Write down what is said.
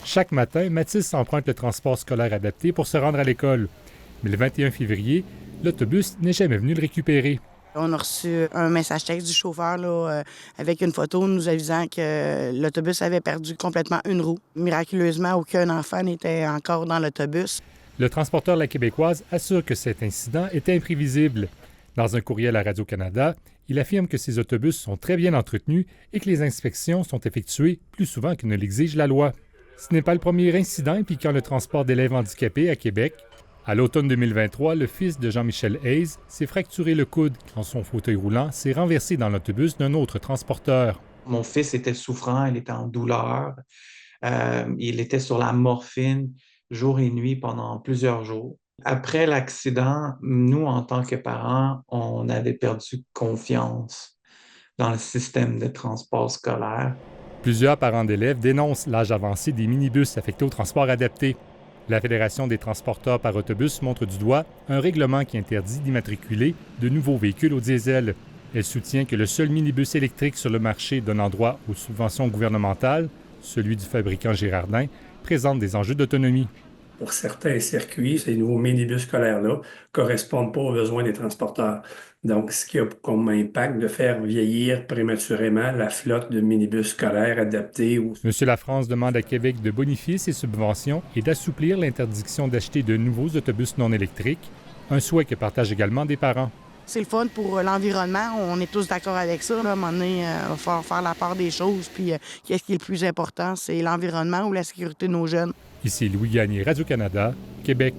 Chaque matin, Mathis emprunte le transport scolaire adapté pour se rendre à l'école. Mais le 21 février, l'autobus n'est jamais venu le récupérer. On a reçu un message texte du chauffeur avec une photo nous avisant que l'autobus avait perdu complètement une roue. Miraculeusement, aucun enfant n'était encore dans l'autobus. Le transporteur La Québécoise assure que cet incident était imprévisible. Dans un courriel à Radio-Canada, il affirme que ces autobus sont très bien entretenus et que les inspections sont effectuées plus souvent que ne l'exige la loi. Ce n'est pas le premier incident impliquant le transport d'élèves handicapés à Québec. À l'automne 2023, le fils de Jean-Michel Hayes s'est fracturé le coude quand son fauteuil roulant s'est renversé dans l'autobus d'un autre transporteur. Mon fils était souffrant, il était en douleur. Il était sur la morphine jour et nuit pendant plusieurs jours. Après l'accident, nous, en tant que parents, on avait perdu confiance dans le système de transport scolaire. Plusieurs parents d'élèves dénoncent l'âge avancé des minibus affectés au transport adapté. La Fédération des transporteurs par autobus montre du doigt un règlement qui interdit d'immatriculer de nouveaux véhicules au diesel. Elle soutient que le seul minibus électrique sur le marché donnant droit aux subventions gouvernementales, celui du fabricant Girardin, présente des enjeux d'autonomie. Pour certains circuits, ces nouveaux minibus scolaires-là ne correspondent pas aux besoins des transporteurs. Donc, ce qui a comme impact de faire vieillir prématurément la flotte de minibus scolaires adaptés. M. Lafrance demande à Québec de bonifier ses subventions et d'assouplir l'interdiction d'acheter de nouveaux autobus non électriques, un souhait que partagent également des parents. C'est le fun pour l'environnement. On est tous d'accord avec ça. À un moment donné, il va falloir faire la part des choses. Puis, qu'est-ce qui est le plus important? C'est l'environnement ou la sécurité de nos jeunes? Ici Louis Gagné, Radio-Canada, Québec.